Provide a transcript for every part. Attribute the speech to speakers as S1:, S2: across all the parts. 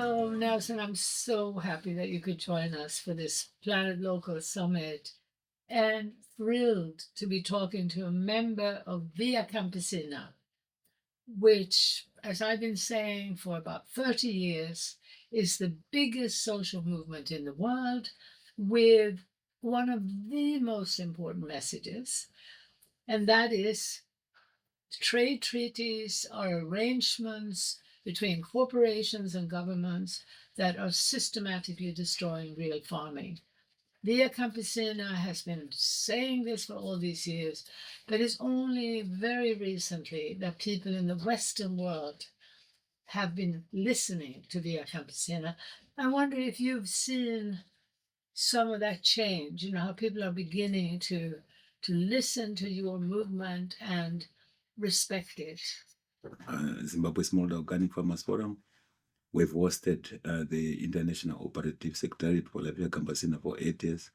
S1: So, Nelson, I'm so happy that you could join us for this Planet Local Summit and thrilled to be talking to a member of Via Campesina, which, as I've been saying for about 30 years, is the biggest social movement in the world with one of the most important messages, and that is trade treaties are arrangements between corporations and governments that are systematically destroying real farming. Via Campesina has been saying this for all these years, but it's only very recently that people in the Western world have been listening to Via Campesina. I wonder if you've seen some of that change, how people are beginning to listen to your movement and respect it.
S2: Zimbabwe Smallholder Organic Farmers Forum. We've hosted the International Operative Secretariat for Via Campesina for 8 years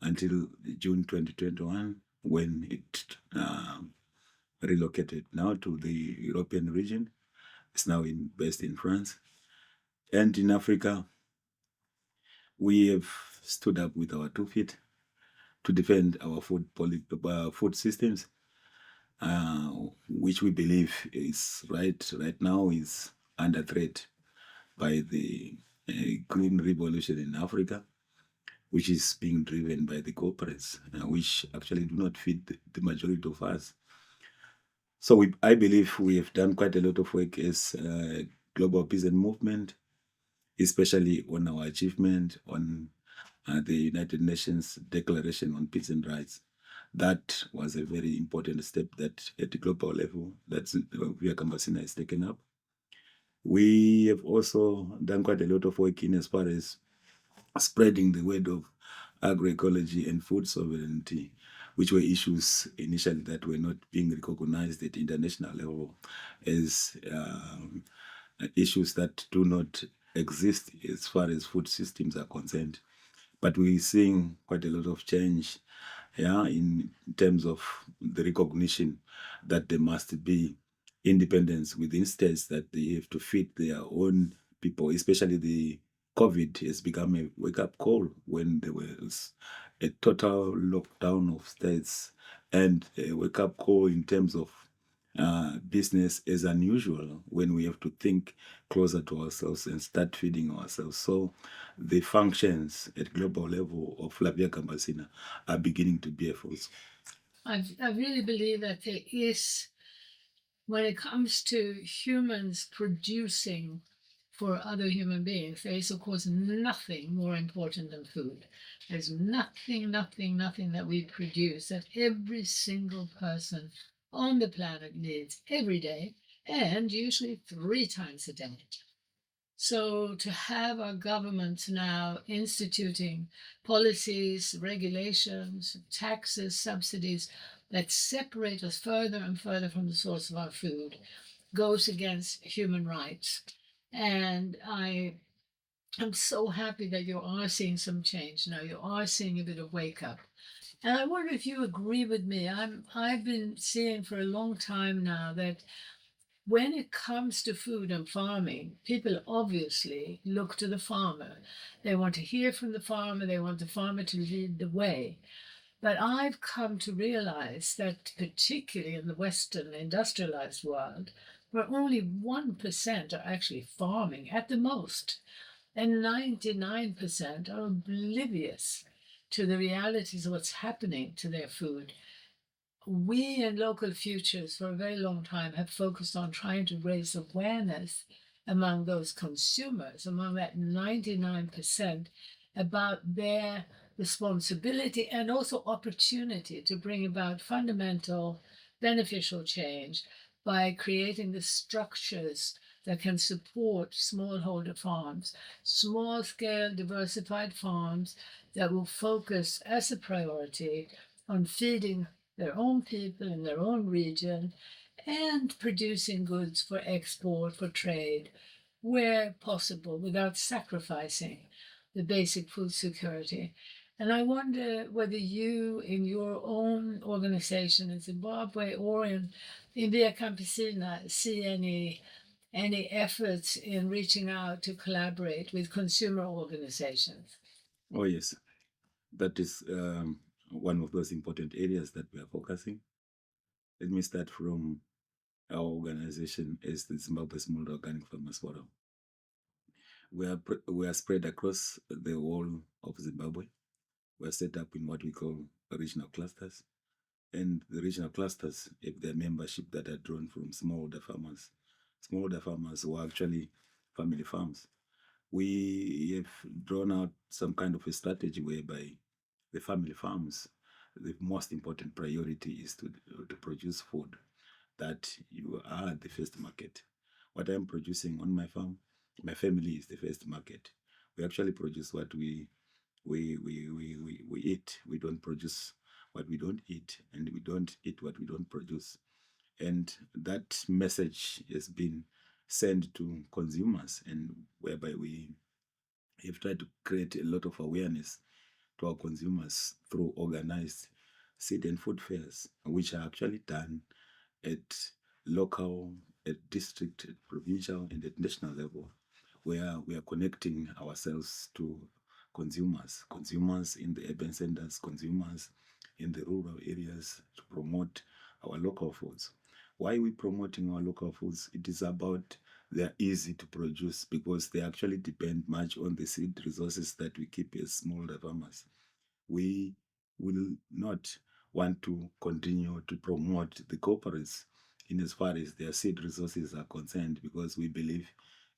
S2: until June 2021, when it relocated now to the European region. It's now based in France. And in Africa, we have stood up with our 2 feet to defend our food systems, which we believe is right now is under threat by the green revolution in Africa, which is being driven by the corporates, which actually do not feed the majority of us. So I believe we have done quite a lot of work as a global peasant movement, especially on our achievement on the United Nations Declaration on Peasant Rights. That was a very important step that at the global level that Via Campesina has taken up. We have also done quite a lot of work in as far as spreading the word of agroecology and food sovereignty, which were issues initially that were not being recognized at international level as issues that do not exist as far as food systems are concerned. But we're seeing quite a lot of change in terms of the recognition that there must be independence within states, that they have to feed their own people, especially the COVID has become a wake-up call when there was a total lockdown of states and a wake-up call in terms of business as unusual when we have to think closer to ourselves and start feeding ourselves. So the functions at global level of Via Campesina are beginning to bear fruit.
S1: I really believe that there is, when it comes to humans producing for other human beings, there is, of course, nothing more important than food. There's nothing that we produce that every single person on the planet needs every day, and usually 3 times a day. So to have our governments now instituting policies, regulations, taxes, subsidies that separate us further and further from the source of our food goes against human rights. And I'm so happy that you are seeing some change now. You are seeing a bit of wake up. And I wonder if you agree with me. I've been seeing for a long time now that when it comes to food and farming, people obviously look to the farmer. They want to hear from the farmer, they want the farmer to lead the way. But I've come to realize that, particularly in the Western industrialized world, where only 1% are actually farming at the most, and 99% are oblivious to the realities of what's happening to their food. We in Local Futures for a very long time have focused on trying to raise awareness among those consumers, among that 99%, about their responsibility and also opportunity to bring about fundamental beneficial change by creating the structures that can support smallholder farms, small scale diversified farms that will focus as a priority on feeding their own people in their own region and producing goods for export, for trade, where possible, without sacrificing the basic food security. And I wonder whether you, in your own organization in Zimbabwe or in Via Campesina, see any any efforts in reaching out to collaborate with consumer organizations?
S2: Oh, yes. That is one of those important areas that we are focusing. Let me start from our organization as the Zimbabwe Smallholder Organic Farmers Forum. We are spread across the whole of Zimbabwe. We are set up in what we call regional clusters. And the regional clusters have their membership that are drawn from smallholder farmers. Smallholder farmers were actually family farms. We have drawn out some kind of a strategy whereby the family farms, the most important priority is to produce food that you are the first market. What I'm producing on my farm, my family is the first market. We actually produce what we eat. We don't produce what we don't eat, and we don't eat what we don't produce. And that message has been sent to consumers, and whereby we have tried to create a lot of awareness to our consumers through organized seed and food fairs, which are actually done at local, at district, at provincial, and at national level, where we are connecting ourselves to consumers in the urban centers, consumers in the rural areas to promote our local foods. Why are we promoting our local foods? It is about they're easy to produce because they actually depend much on the seed resources that we keep as smallholder farmers. We will not want to continue to promote the corporates in as far as their seed resources are concerned because we believe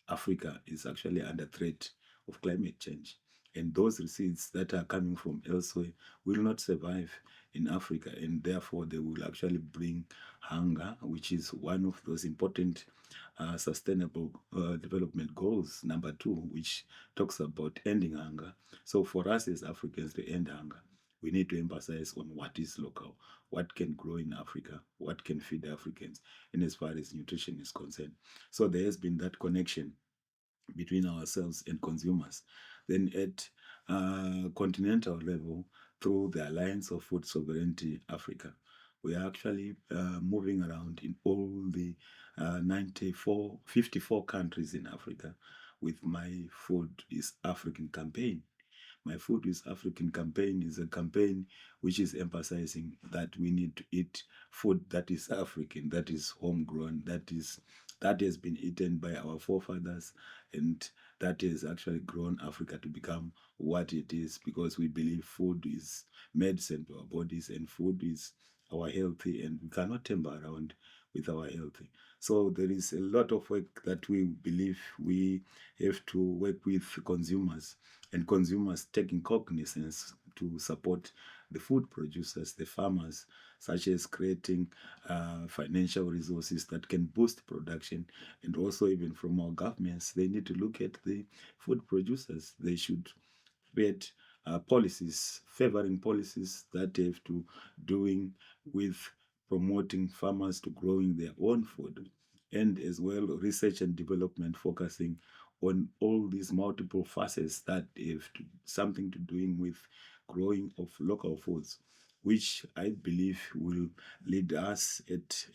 S2: Africa is actually under threat of climate change. And those seeds that are coming from elsewhere will not survive in Africa, and therefore they will actually bring hunger, which is one of those important sustainable development goals, number 2, which talks about ending hunger. So for us as Africans to end hunger, we need to emphasize on what is local, what can grow in Africa, what can feed Africans, and as far as nutrition is concerned. So there has been that connection between ourselves and consumers. Then at continental level, through the Alliance of Food Sovereignty Africa, we are actually moving around in all the 54 countries in Africa with My Food is African campaign. My Food is African campaign is a campaign which is emphasizing that we need to eat food that is African, that is homegrown, that has been eaten by our forefathers, and that has actually grown Africa to become what it is because we believe food is medicine to our bodies and food is our healthy, and we cannot temper around with our healthy. So there is a lot of work that we believe we have to work with consumers, and consumers taking cognizance to support the food producers, the farmers, such as creating financial resources that can boost production. And also, even from our governments, they need to look at the food producers. They should create policies, favoring policies that have to doing with promoting farmers to growing their own food, and as well research and development focusing on all these multiple facets that have something to doing with growing of local foods, which I believe will lead us at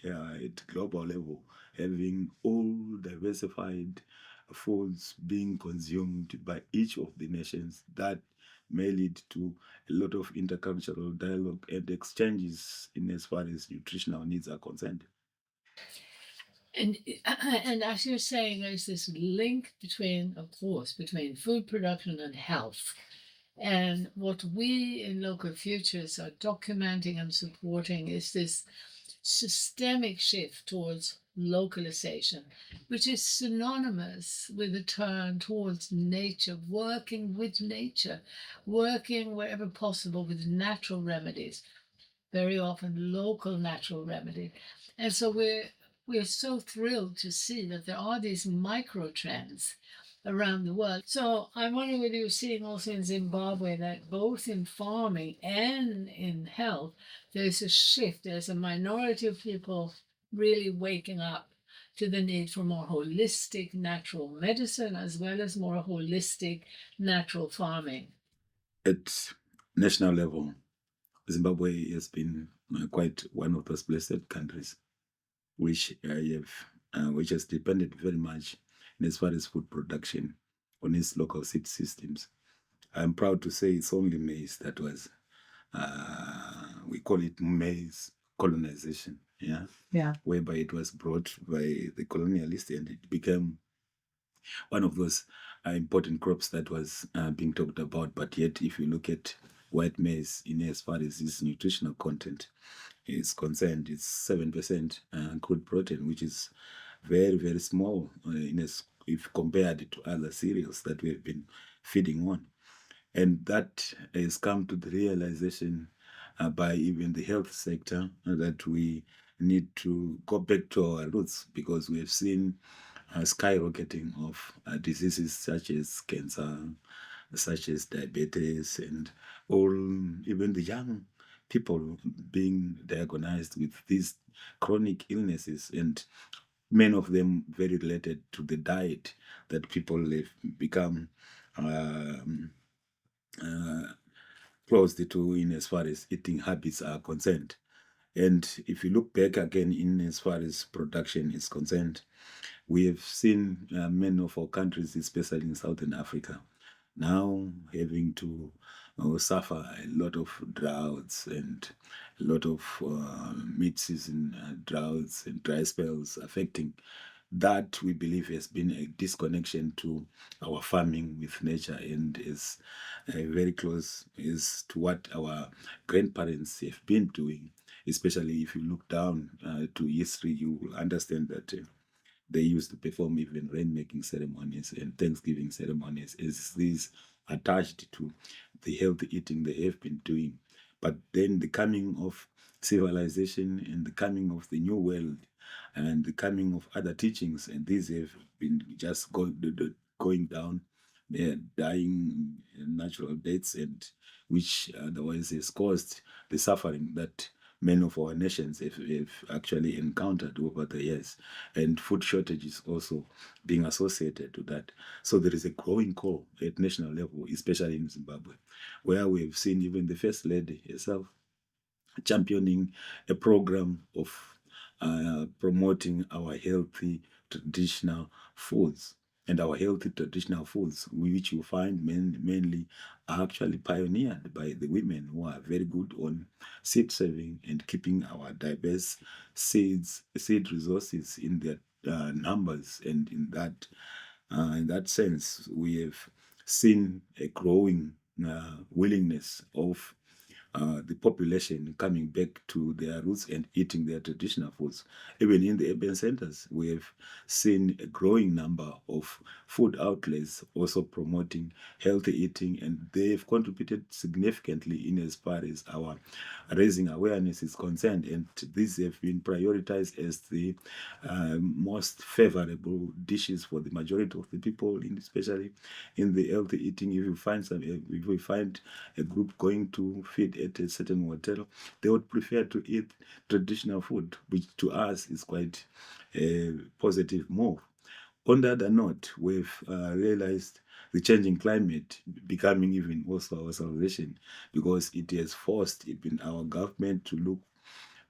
S2: global level, having all diversified foods being consumed by each of the nations. That may lead to a lot of intercultural dialogue and exchanges in as far as nutritional needs are concerned.
S1: And and as you're saying, there's this link between, of course, between food production and health. And what we in Local Futures are documenting and supporting is this systemic shift towards localization, which is synonymous with a turn towards nature, working with nature, working wherever possible with natural remedies, very often local natural remedies. And so we're so thrilled to see that there are these micro trends around the world. So I'm wondering whether you're seeing also in Zimbabwe that both in farming and in health, there's a shift. There's a minority of people really waking up to the need for more holistic natural medicine as well as more holistic natural farming.
S2: At national level, Zimbabwe has been quite one of those blessed countries which have which has depended very much as far as food production on its local seed systems. I'm proud to say it's only maize that was, we call it maize colonization,
S1: Yeah.
S2: whereby it was brought by the colonialists and it became one of those important crops that was being talked about. But yet, if you look at white maize in as far as its nutritional content is concerned, it's 7% crude protein, which is very, very small if compared to other cereals that we've been feeding on. And that has come to the realization by even the health sector that we need to go back to our roots, because we have seen skyrocketing of diseases such as cancer, such as diabetes, and all, even the young people being diagnosed with these chronic illnesses, and many of them very related to the diet that people have become closed to in as far as eating habits are concerned. And if you look back again in as far as production is concerned, we have seen many of our countries, especially in Southern Africa, now having to suffer a lot of droughts and a lot of mid-season droughts and dry spells affecting. That we believe has been a disconnection to our farming with nature, and is very close is to what our grandparents have been doing. Especially if you look down to history, you will understand that they used to perform even rainmaking ceremonies and Thanksgiving ceremonies as these attached to the healthy eating they have been doing. But then the coming of civilization and the coming of the new world and the coming of other teachings, and these have been just going down, dying natural deaths, and which otherwise has caused the suffering that many of our nations have actually encountered over the years, and food shortages also being associated to that. So there is a growing call at national level, especially in Zimbabwe, where we have seen even the First Lady herself championing a program of promoting our healthy traditional foods. And our healthy traditional foods, which you find mainly are actually pioneered by the women who are very good on seed saving and keeping our diverse seed resources in their numbers. And in that sense, we have seen a growing willingness of the population coming back to their roots and eating their traditional foods. Even in the urban centers, we have seen a growing number of food outlets also promoting healthy eating, and they've contributed significantly in as far as our raising awareness is concerned. And these have been prioritized as the most favorable dishes for the majority of the people, especially in the healthy eating. If we find a group going to feed at a certain hotel, they would prefer to eat traditional food, which to us is quite a positive move. On the other note, we've realized the changing climate becoming even also our salvation, because it has forced even our government to look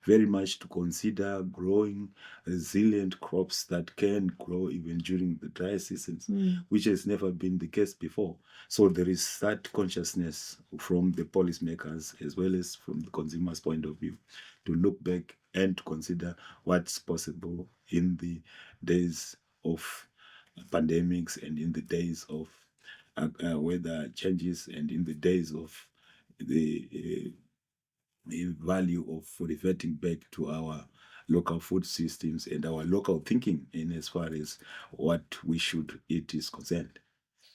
S2: very much to consider growing resilient crops that can grow even during the dry seasons, which has never been the case before. So there is that consciousness from the policymakers as well as from the consumer's point of view to look back and to consider what's possible in the days of pandemics and in the days of weather changes and in the days of the value of reverting back to our local food systems and our local thinking in as far as what we should eat is concerned.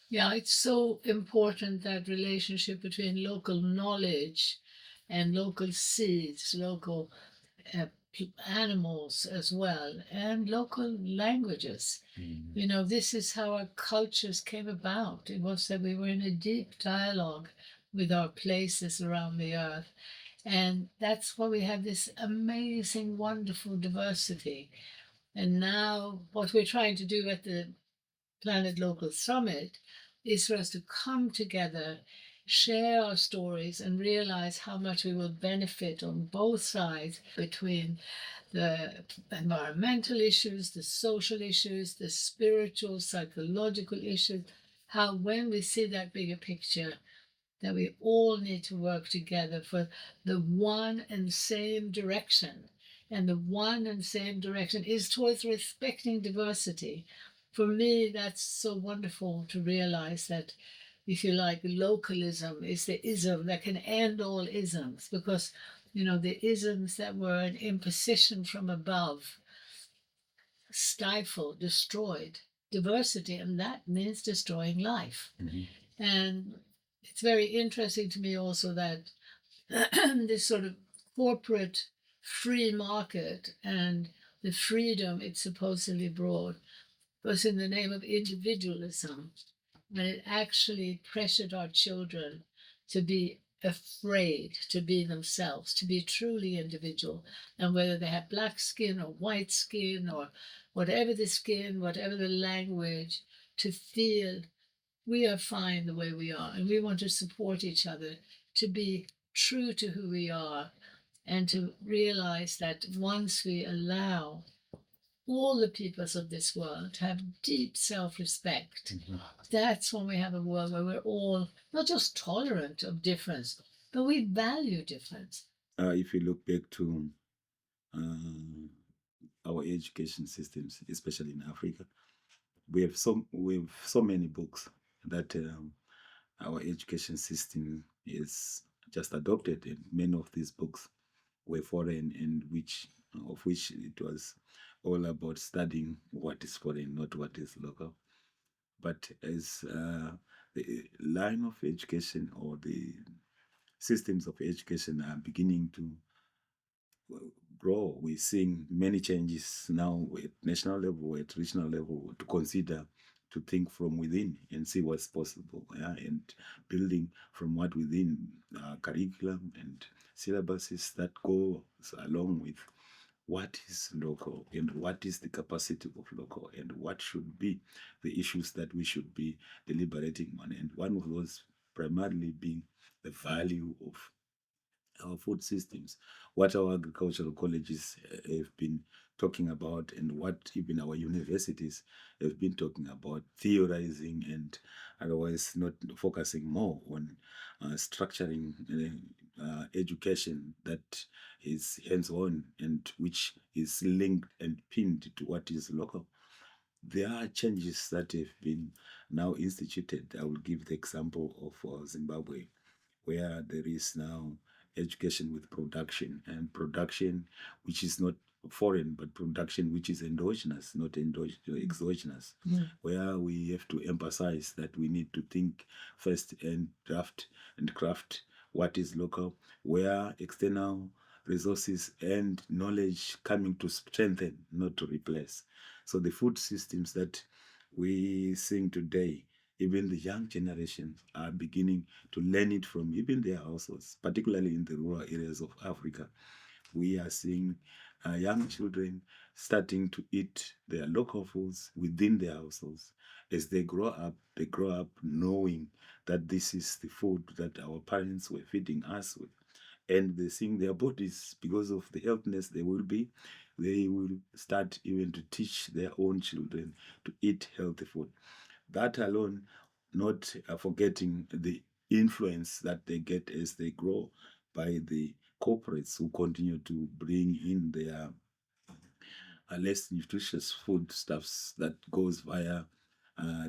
S1: Yeah, it's so important, that relationship between local knowledge and local seeds, local uh, animals as well, and local languages. You know, this is how our cultures came about. It was that we were in a deep dialogue with our places around the earth. And that's why we have this amazing, wonderful diversity. And now, what we're trying to do at the Planet Local Summit is for us to come together share our stories and realize how much we will benefit on both sides between the environmental issues, the social issues, the spiritual, psychological issues. How, when we see that bigger picture, that we all need to work together for the one and same direction. And the one and same direction is towards respecting diversity. For me, that's so wonderful to realize that, if you like, localism is the ism that can end all isms, because, the isms that were an imposition from above stifle, destroyed diversity, and that means destroying life. And it's very interesting to me also that this sort of corporate free market and the freedom it supposedly brought was in the name of individualism, and it actually pressured our children to be afraid to be themselves, to be truly individual. And whether they have black skin or white skin or whatever the skin, whatever the language, to feel we are fine the way we are, and we want to support each other to be true to who we are, and to realize that once we allow all the peoples of this world to have deep self-respect, that's when we have a world where we're all not just tolerant of difference, but we value difference.
S2: If you look back to our education systems, especially in Africa, we have so many books that our education system is just adopted, and many of these books were foreign, and which it was all about studying what is foreign, not what is local. But as the line of education or the systems of education are beginning to grow, we're seeing many changes now at national level, at regional level, to consider, to think from within and see what's possible, and building from what within curriculum and syllabuses that go along with what is local and what is the capacity of local and what should be the issues that we should be deliberating on. And one of those primarily being the value of our food systems, what our agricultural colleges have been talking about, and what even our universities have been talking about, theorizing and otherwise not focusing more on structuring education that is hands-on and which is linked and pinned to what is local. There are changes that have been now instituted. I will give the example of Zimbabwe, where there is now education with production, and production which is not foreign, but production which is endogenous, not exogenous, where we have to emphasize that we need to think first and draft and craft what is local, where external resources and knowledge coming to strengthen, not to replace. So the food systems that we seeing today, even the young generation are beginning to learn it from even their households, particularly in the rural areas of Africa. We are seeing young children starting to eat their local foods within their households. As they grow up knowing that this is the food that our parents were feeding us with. And they seeing their bodies, because of the healthiness they will start even to teach their own children to eat healthy food. That alone, not forgetting the influence that they get as they grow by the corporates who continue to bring in their less nutritious foodstuffs that goes via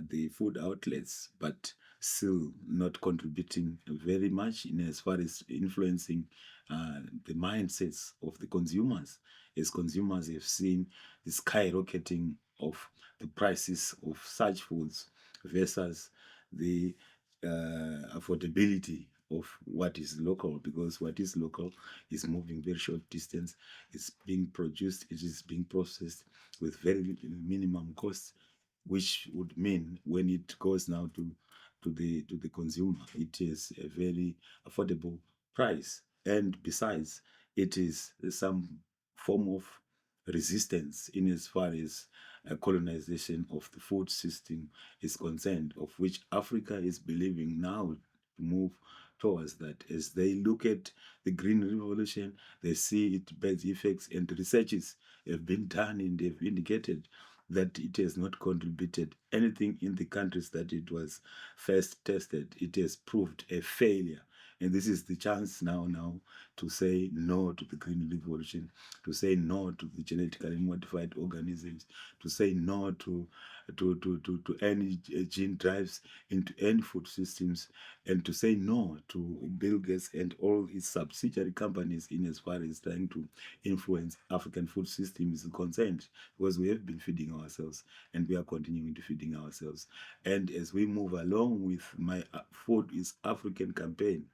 S2: the food outlets, but still not contributing very much in as far as influencing the mindsets of the consumers. As consumers have seen the skyrocketing of the prices of such foods versus the affordability of what is local, because what is local is moving very short distance, it's being produced, it is being processed with very minimum costs, which would mean when it goes now to the consumer, it is a very affordable price. And besides, it is some form of resistance in as far as colonization of the food system is concerned, of which Africa is believing now move towards that. As they look at the Green Revolution, they see its bad effects, and researches have been done and they've indicated that it has not contributed anything in the countries that it was first tested. It has proved a failure. And this is the chance now to say no to the Green Revolution, to say no to the genetically modified organisms, to say no to any gene drives into any food systems, and to say no to Bill Gates and all his subsidiary companies in as far as trying to influence African food system is concerned, because we have been feeding ourselves and we are continuing to feeding ourselves. And as we move along with my Food is African campaign,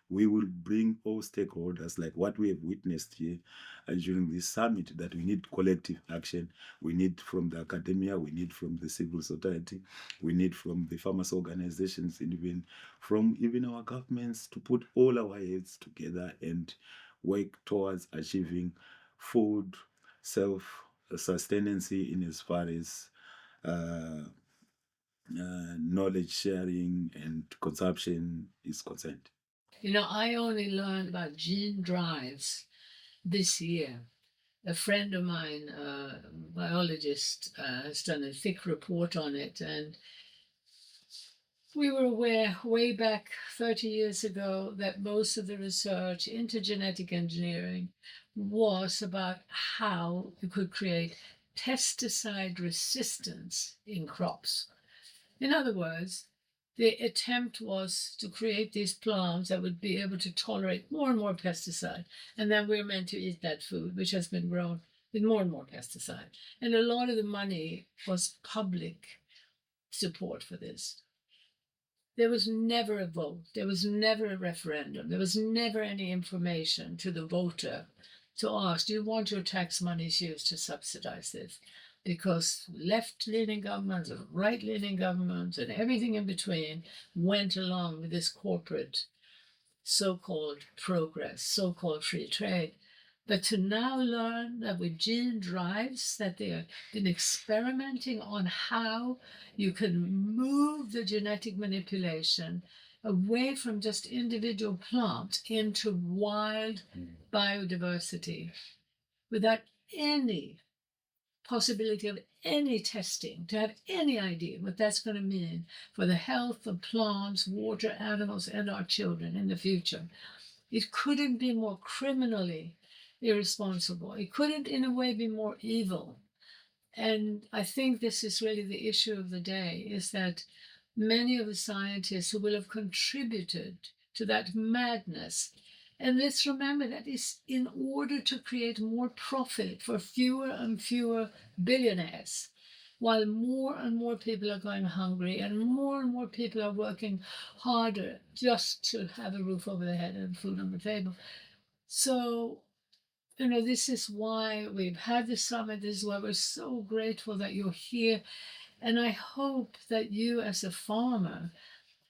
S2: we will bring all stakeholders, like what we have witnessed here during this summit, that we need collective action. We need from the academia, we need from the civil society, we need from the farmers organizations, and even from our governments, to put all our heads together and work towards achieving food self-sustenance in as far as knowledge sharing and consumption is concerned.
S1: I only learned about gene drives this year. A friend of mine, a biologist, has done a thick report on it, and we were aware way back 30 years ago that most of the research into genetic engineering was about how you could create pesticide resistance in crops. In other words, the attempt was to create these plants that would be able to tolerate more and more pesticide. And then we're meant to eat that food, which has been grown with more and more pesticide. And a lot of the money was public support for this. There was never a vote. There was never a referendum. There was never any information to the voter to ask, do you want your tax monies used to subsidize this? Because left-leaning governments and right-leaning governments and everything in between went along with this corporate so-called progress, so-called free trade. But to now learn that with gene drives, that they have been experimenting on how you can move the genetic manipulation away from just individual plants into wild biodiversity without any possibility of any testing, to have any idea what that's going to mean for the health of plants, water, animals, and our children in the future. It couldn't be more criminally irresponsible. It couldn't, in a way, be more evil. And I think this is really the issue of the day, is that many of the scientists who will have contributed to that madness, and let's remember that is in order to create more profit for fewer and fewer billionaires, while more and more people are going hungry and more people are working harder just to have a roof over their head and food on the table. So, this is why we've had the summit. This is why we're so grateful that you're here. And I hope that you, as a farmer,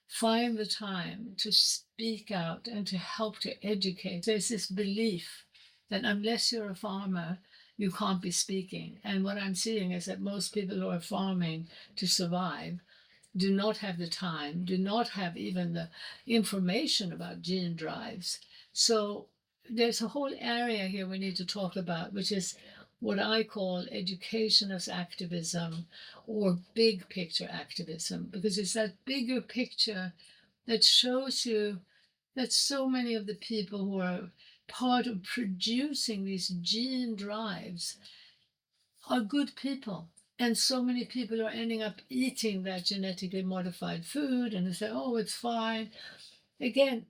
S1: find the time to speak out and to help to educate. There's this belief that unless you're a farmer, you can't be speaking. And what I'm seeing is that most people who are farming to survive do not have the time, do not have even the information about gene drives. So there's a whole area here we need to talk about, which is what I call education as activism, or big picture activism, because it's that bigger picture that shows you that so many of the people who are part of producing these gene drives are good people. And so many people are ending up eating that genetically modified food and they say, oh, it's fine. Again,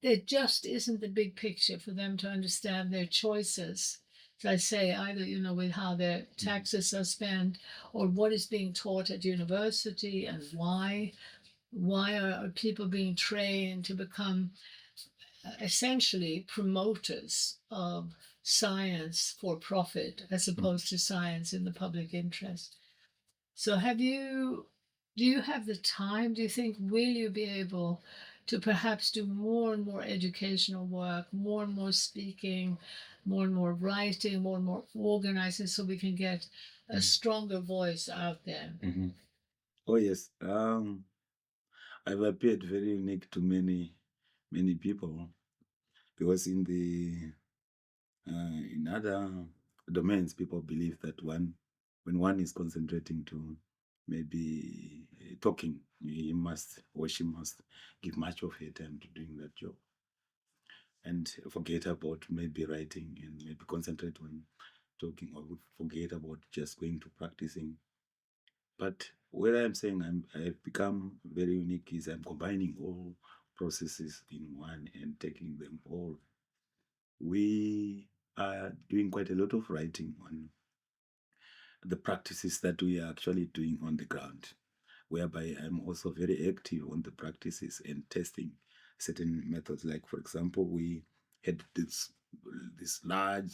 S1: there just isn't the big picture for them to understand their choices. As I say, either, with how their taxes are spent, or what is being taught at university and why. Why are people being trained to become essentially promoters of science for profit as opposed to science in the public interest? So do you have the time? Do you think, will you be able to perhaps do more and more educational work, more and more speaking, more and more writing, more and more organizing, so we can get a stronger voice out there?
S2: Oh yes. I've appeared very unique to many people, because in other domains, people believe that when one is concentrating to maybe talking, he must or she must give much of her time to doing that job and forget about maybe writing and maybe concentrate on talking, or forget about just going to practicing. But where I'm saying I've become very unique is I'm combining all processes in one and taking them all. We are doing quite a lot of writing on the practices that we are actually doing on the ground, whereby I'm also very active on the practices and testing certain methods. Like, for example, we had this large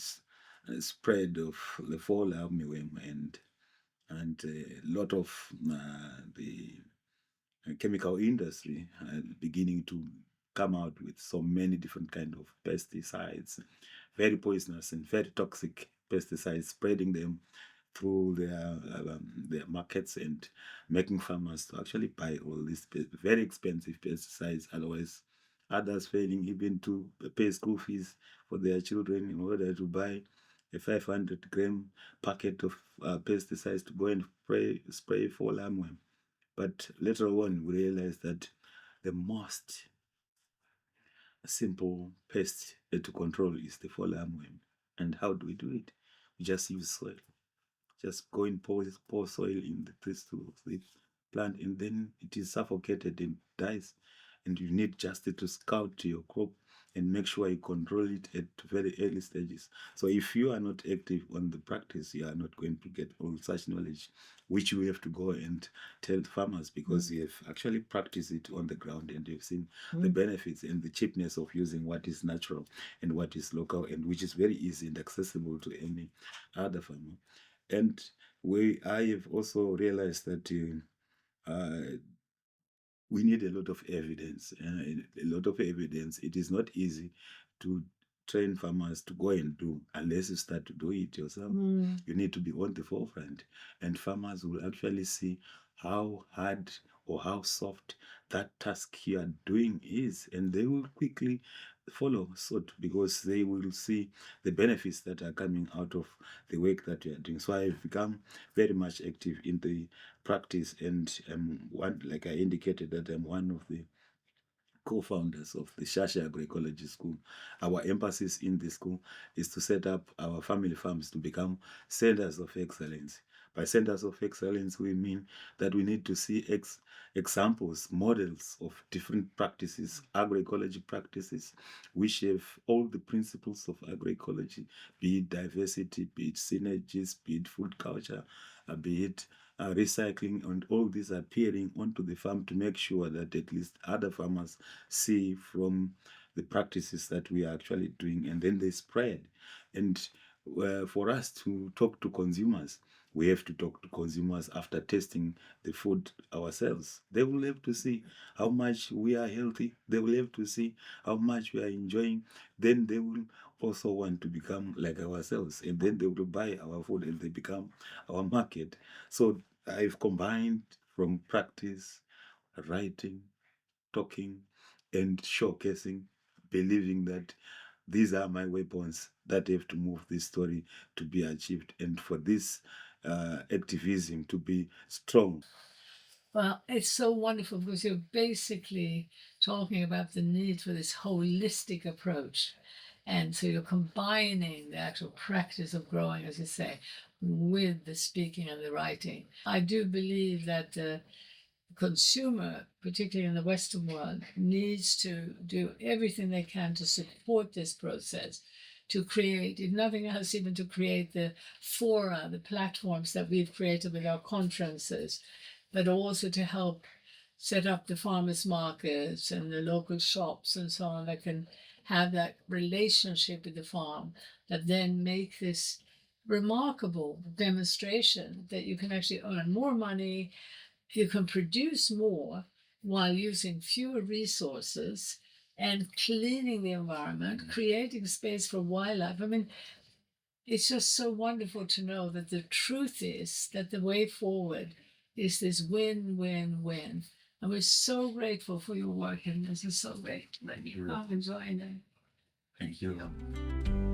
S2: spread of the fall armyworm, and a lot of the chemical industry beginning to come out with so many different kind of pesticides, very poisonous and very toxic pesticides, spreading them through their markets and making farmers to actually buy all these very expensive pesticides. Otherwise, others failing even to pay school fees for their children in order to buy a 500-gram packet of pesticides to go and spray for lambworm. But later on, we realized that the most simple pest to control is the fall armyworm. And how do we do it? We just use soil. Just go and pour soil in the crystal of the plant, and then it is suffocated and dies. And you need just to scout your crop and make sure you control it at very early stages. So if you are not active on the practice, you are not going to get all such knowledge, which you have to go and tell farmers, because you have actually practiced it on the ground and you've seen the benefits and the cheapness of using what is natural and what is local, and which is very easy and accessible to any other farmer. And I have also realized that we need a lot of evidence. A lot of evidence. It is not easy to train farmers to go and do unless you start to do it yourself. You need to be on the forefront, and farmers will actually see how hard or how soft that task you are doing is, and they will quickly follow suit, because they will see the benefits that are coming out of the work that you are doing. So I've become very much active in the practice, and one, like I indicated, that I'm one of the co-founders of the Shashe Agroecology School. Our emphasis in the school is to set up our family farms to become centers of excellence. By centers of excellence, we mean that we need to see examples, models of different practices, agroecology practices, which have all the principles of agroecology, be it diversity, be it synergies, be it food culture, be it recycling, and all these appearing onto the farm to make sure that at least other farmers see from the practices that we are actually doing, and then they spread. And for us to talk to consumers, we have to talk to consumers after testing the food ourselves. They will have to see how much we are healthy. They will have to see how much we are enjoying. Then they will also want to become like ourselves, and then they will buy our food and they become our market. So I've combined from practice, writing, talking, and showcasing, believing that these are my weapons that have to move this story to be achieved, and for this activism to be strong.
S1: Well, it's so wonderful because you're basically talking about the need for this holistic approach. And so you're combining the actual practice of growing, as you say, with the speaking and the writing. I do believe that the consumer, particularly in the Western world, needs to do everything they can to support this process, to create, if nothing else, even to create the fora, the platforms that we've created with our conferences, but also to help set up the farmers markets and the local shops and so on that can have that relationship with the farm, that then make this remarkable demonstration that you can actually earn more money, you can produce more while using fewer resources and cleaning the environment, creating space for wildlife. I mean, it's just so wonderful to know that the truth is that the way forward is this win-win-win. And we're so grateful for your work, and this is so great that you are enjoying it.
S2: Thank you.
S1: Yeah.